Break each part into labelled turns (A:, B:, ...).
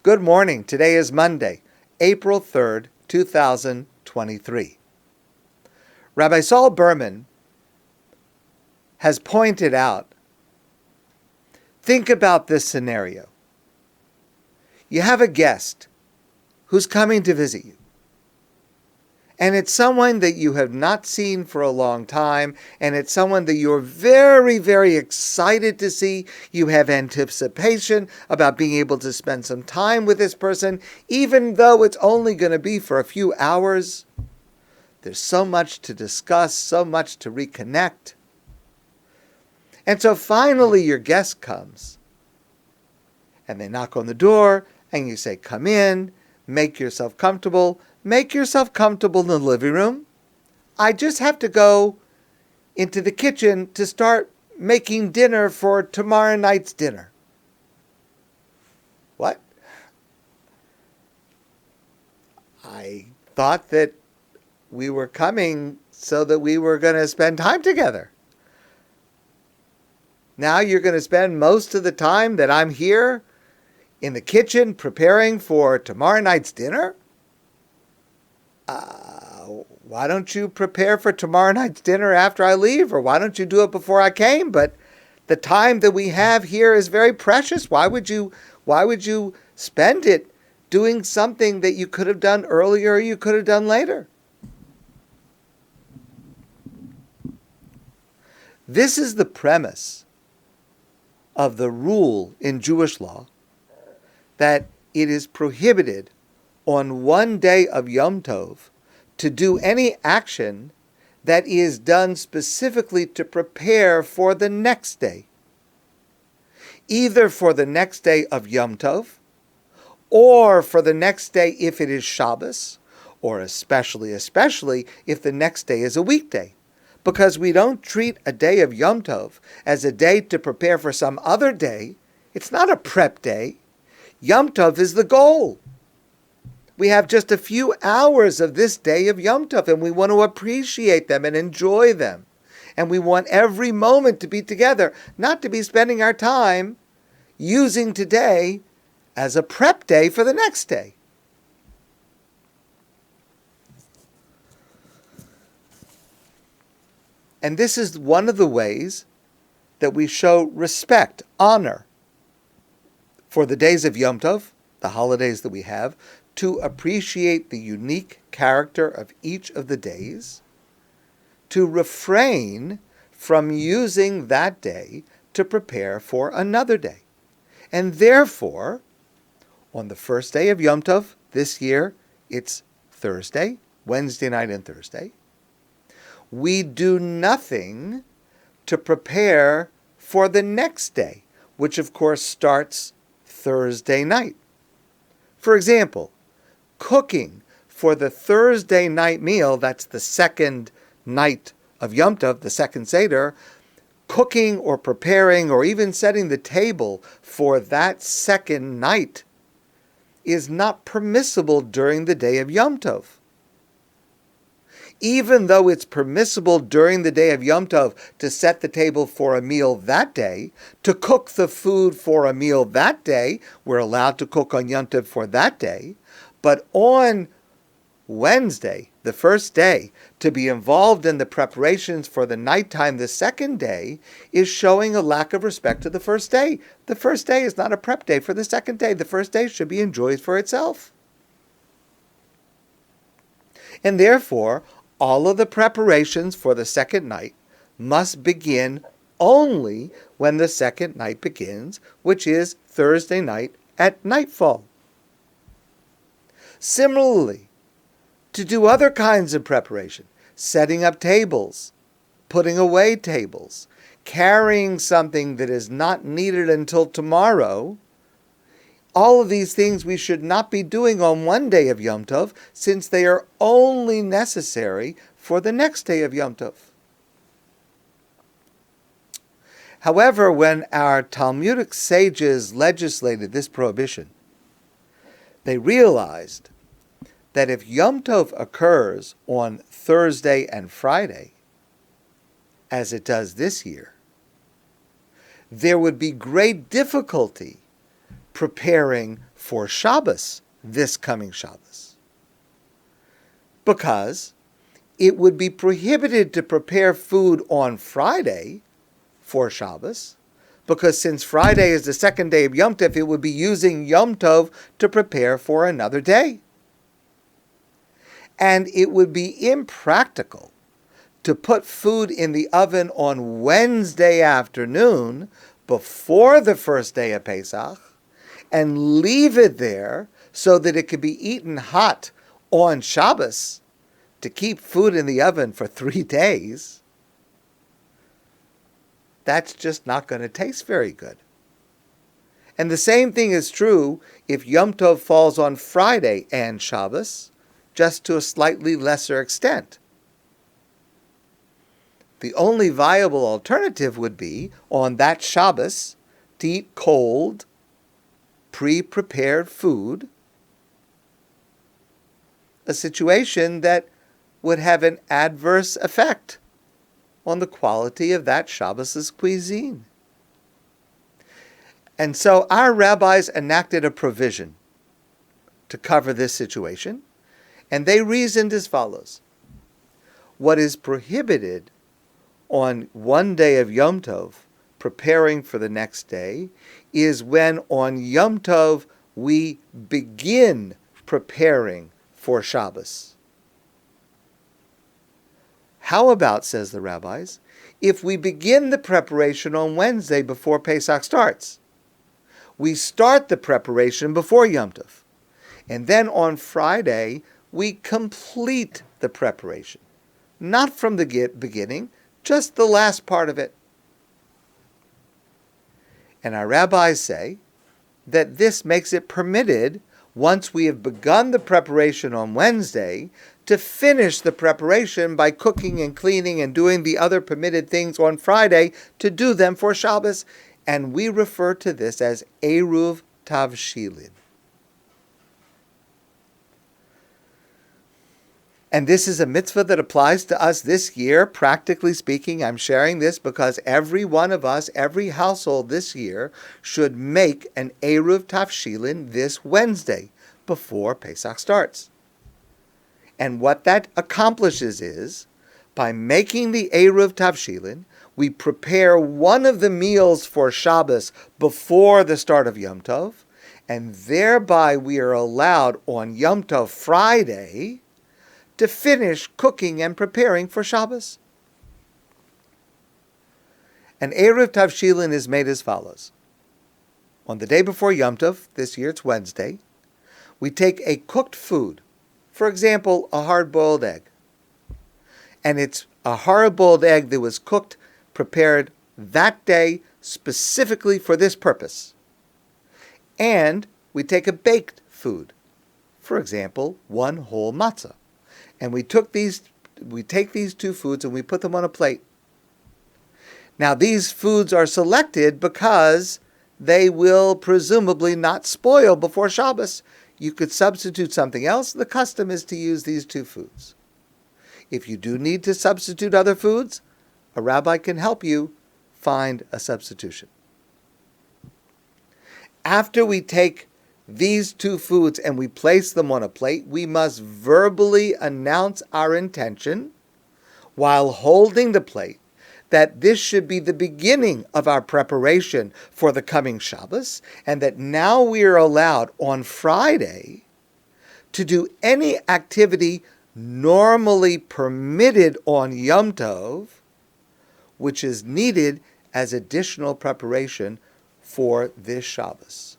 A: Good morning. Today is Monday, April 3rd, 2023. Rabbi Saul Berman has pointed out, think about this scenario. You have a guest who's coming to visit you. And it's someone that you have not seen for a long time, and it's someone that you're very, very excited to see. You have anticipation about being able to spend some time with this person, even though it's only going to be for a few hours. There's so much to discuss, so much to reconnect. And so finally your guest comes, and they knock on the door, and you say, "Come in, make yourself comfortable." Make yourself comfortable in the living room. I just have to go into the kitchen to start making dinner for tomorrow night's dinner. What? I thought that we were coming so that we were going to spend time together. Now you're going to spend most of the time that I'm here in the kitchen preparing for tomorrow night's dinner? Why don't you prepare for tomorrow night's dinner after I leave? Or why don't you do it before I came? But the time that we have here is very precious. Why would you spend it doing something that you could have done earlier or you could have done later? This is the premise of the rule in Jewish law that it is prohibited on one day of Yom Tov to do any action that is done specifically to prepare for the next day. Either for the next day of Yom Tov, or for the next day if it is Shabbos, or especially if the next day is a weekday. Because we don't treat a day of Yom Tov as a day to prepare for some other day. It's not a prep day. Yom Tov is the goal. We have just a few hours of this day of Yom Tov, and we want to appreciate them and enjoy them. And we want every moment to be together, not to be spending our time using today as a prep day for the next day. And this is one of the ways that we show respect, honor for the days of Yom Tov, the holidays that we have, to appreciate the unique character of each of the days, to refrain from using that day to prepare for another day. And therefore, on the first day of Yom Tov, this year, it's Thursday, Wednesday night and Thursday, we do nothing to prepare for the next day, which of course starts Thursday night. For example, cooking for the Thursday night meal, that's the second night of Yom Tov, the second Seder, cooking or preparing or even setting the table for that second night is not permissible during the day of Yom Tov. Even though it's permissible during the day of Yom Tov to set the table for a meal that day, to cook the food for a meal that day, we're allowed to cook on Yom Tov for that day, but on Wednesday, the first day, to be involved in the preparations for the nighttime, the second day, is showing a lack of respect to the first day. The first day is not a prep day for the second day. The first day should be enjoyed for itself. And therefore, all of the preparations for the second night must begin only when the second night begins, which is Thursday night at nightfall. Similarly, to do other kinds of preparation, setting up tables, putting away tables, carrying something that is not needed until tomorrow, all of these things we should not be doing on one day of Yom Tov, since they are only necessary for the next day of Yom Tov. However, when our Talmudic sages legislated this prohibition, they realized that if Yom Tov occurs on Thursday and Friday, as it does this year, there would be great difficulty preparing for Shabbos, this coming Shabbos. Because it would be prohibited to prepare food on Friday for Shabbos, because since Friday is the second day of Yom Tov, it would be using Yom Tov to prepare for another day. And it would be impractical to put food in the oven on Wednesday afternoon before the first day of Pesach and leave it there so that it could be eaten hot on Shabbos to keep food in the oven for 3 days. That's just not going to taste very good. And the same thing is true if Yom Tov falls on Friday and Shabbos, just to a slightly lesser extent. The only viable alternative would be, on that Shabbos, to eat cold, pre-prepared food, a situation that would have an adverse effect on the quality of that Shabbos' cuisine. And so our rabbis enacted a provision to cover this situation, and they reasoned as follows. What is prohibited on one day of Yom Tov, preparing for the next day, is when on Yom Tov we begin preparing for Shabbos. How about, says the rabbis, if we begin the preparation on Wednesday before Pesach starts? We start the preparation before Yom Tov, and then on Friday we complete the preparation. Not from the beginning, just the last part of it. And our rabbis say that this makes it permitted, once we have begun the preparation on Wednesday, to finish the preparation by cooking and cleaning and doing the other permitted things on Friday, to do them for Shabbos. And we refer to this as Eruv Tavshilin. And this is a mitzvah that applies to us this year. Practically speaking, I'm sharing this because every one of us, every household this year, should make an Eruv Tavshilin this Wednesday before Pesach starts. And what that accomplishes is, by making the Eruv Tavshilin, we prepare one of the meals for Shabbos before the start of Yom Tov, and thereby we are allowed on Yom Tov Friday to finish cooking and preparing for Shabbos. An Eruv Tavshilin is made as follows. On the day before Yom Tov, this year it's Wednesday, we take a cooked food, for example, a hard-boiled egg. And it's a hard-boiled egg that was cooked, prepared that day specifically for this purpose. And we take a baked food, for example, one whole matzah. And we take these two foods and we put them on a plate. Now these foods are selected because they will presumably not spoil before Shabbos. You could substitute something else. The custom is to use these two foods. If you do need to substitute other foods, a rabbi can help you find a substitution. After we take these two foods and we place them on a plate, we must verbally announce our intention while holding the plate that this should be the beginning of our preparation for the coming Shabbos, and that now we are allowed on Friday to do any activity normally permitted on Yom Tov, which is needed as additional preparation for this Shabbos.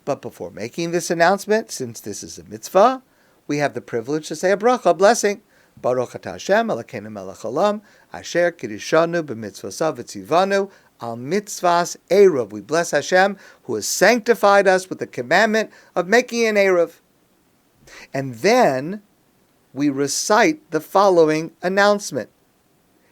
A: But before making this announcement, since this is a mitzvah, we have the privilege to say a bracha, a blessing. Baruch atah Hashem, Elokeinu melech haolam, asher kirishanu b'mitzvosav v'tzivanu al mitzvahs Eruv. We bless Hashem, who has sanctified us with the commandment of making an Eruv. And then we recite the following announcement.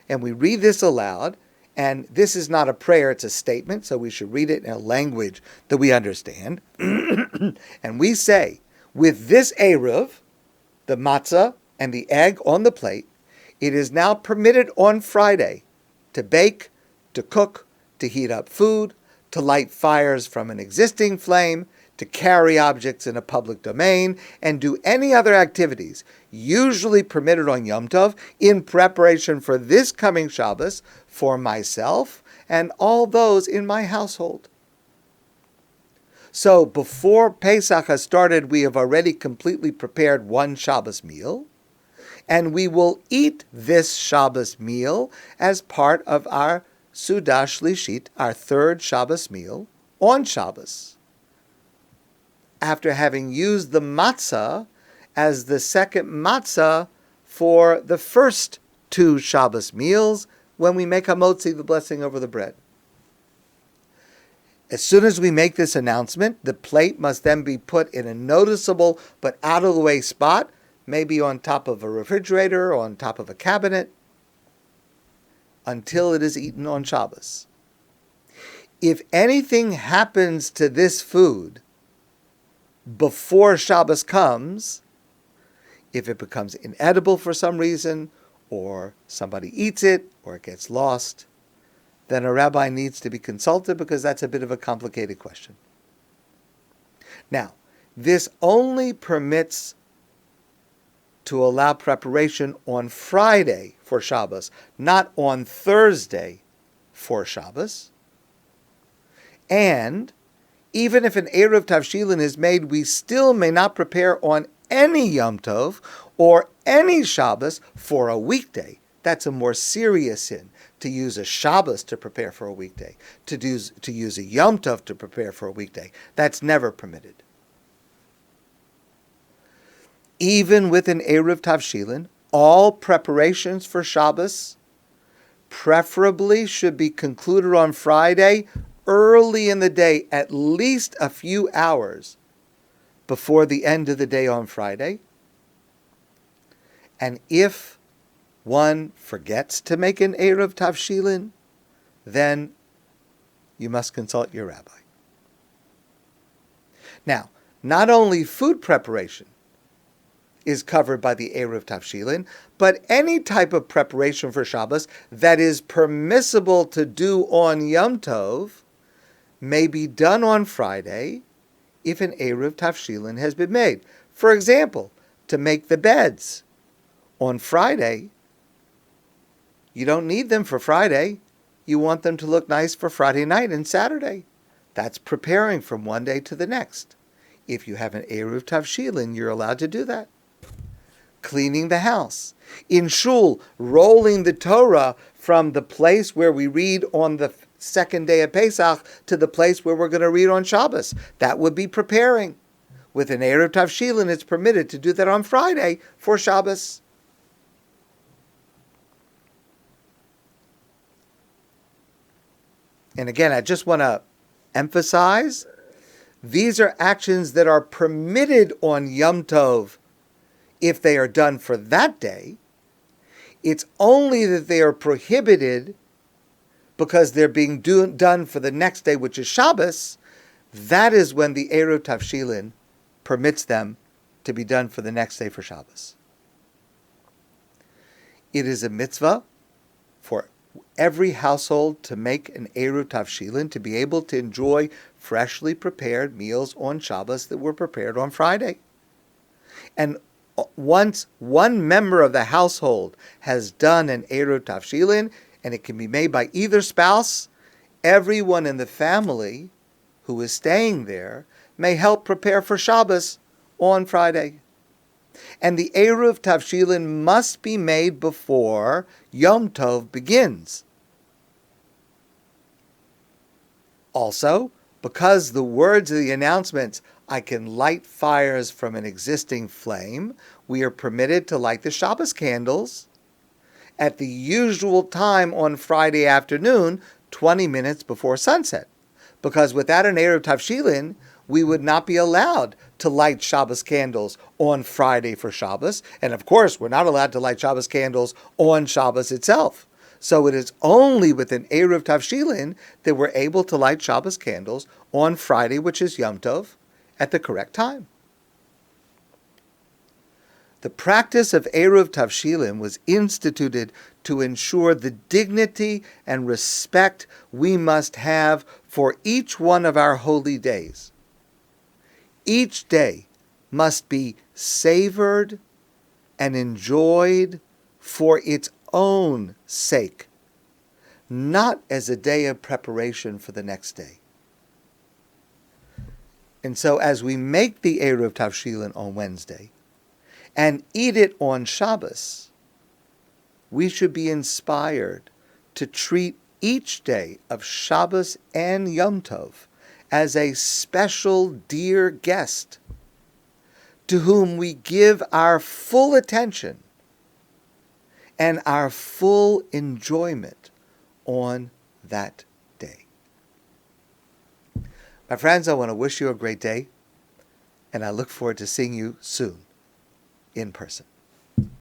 A: And we read this aloud, and this is not a prayer, it's a statement, so we should read it in a language that we understand. And we say, with this Eruv, the matzah and the egg on the plate, it is now permitted on Friday to bake, to cook, to heat up food, to light fires from an existing flame, to carry objects in a public domain, and do any other activities usually permitted on Yom Tov in preparation for this coming Shabbos for myself and all those in my household. So before Pesach has started, we have already completely prepared one Shabbos meal, and we will eat this Shabbos meal as part of our Suda Shlishit, our third Shabbos meal, on Shabbos, after having used the matzah as the second matzah for the first two Shabbos meals when we make hamotzi, the blessing over the bread. As soon as we make this announcement, the plate must then be put in a noticeable but out-of-the-way spot, maybe on top of a refrigerator or on top of a cabinet, until it is eaten on Shabbos. If anything happens to this food before Shabbos comes, if it becomes inedible for some reason, or somebody eats it, or it gets lost, then a rabbi needs to be consulted, because that's a bit of a complicated question. Now, this only permits to allow preparation on Friday for Shabbos, not on Thursday for Shabbos. And even if an Eruv Tavshilin is made, we still may not prepare on any Yom Tov or any Shabbos for a weekday. That's a more serious sin, to use a Shabbos to prepare for a weekday, to use a Yom Tov to prepare for a weekday. That's never permitted. Even with an Eruv Tavshilin, all preparations for Shabbos preferably should be concluded on Friday early in the day, at least a few hours before the end of the day on Friday. And if one forgets to make an Eruv Tavshilin, then you must consult your rabbi. Now, not only food preparation is covered by the Eruv Tavshilin, but any type of preparation for Shabbos that is permissible to do on Yom Tov may be done on Friday if an Eruv Tavshilin has been made. For example, to make the beds on Friday, you don't need them for Friday. You want them to look nice for Friday night and Saturday. That's preparing from one day to the next. If you have an Eruv Tavshilin, you're allowed to do that. Cleaning the house. In shul, rolling the Torah from the place where we read on the second day of Pesach to the place where we're going to read on Shabbos. That would be preparing. With an Eruv Tavshilin, it's permitted to do that on Friday for Shabbos. And again, I just want to emphasize, these are actions that are permitted on Yom Tov if they are done for that day. It's only that they are prohibited because they're being done for the next day, which is Shabbos. That is when the Eruv Tavshilin permits them to be done for the next day for Shabbos. It is a mitzvah for every household to make an Eruv Tavshilin, to be able to enjoy freshly prepared meals on Shabbos that were prepared on Friday. And once one member of the household has done an Eruv Tavshilin, and it can be made by either spouse, everyone in the family who is staying there may help prepare for Shabbos on Friday. And the Eruv Tavshilin must be made before Yom Tov begins. Also, because the words of the announcements, "I can light fires from an existing flame," we are permitted to light the Shabbos candles at the usual time on Friday afternoon, 20 minutes before sunset. Because without an Eruv Tavshilin, we would not be allowed to light Shabbos candles on Friday for Shabbos. And of course, we're not allowed to light Shabbos candles on Shabbos itself. So it is only with an Eruv Tavshilin that we're able to light Shabbos candles on Friday, which is Yom Tov, at the correct time. The practice of Eruv Tavshilin was instituted to ensure the dignity and respect we must have for each one of our holy days. Each day must be savored and enjoyed for its own sake, not as a day of preparation for the next day. And so as we make the Eruv Tavshilin on Wednesday and eat it on Shabbos, we should be inspired to treat each day of Shabbos and Yom Tov as a special dear guest to whom we give our full attention and our full enjoyment on that day. My friends, I want to wish you a great day, and I look forward to seeing you soon in person.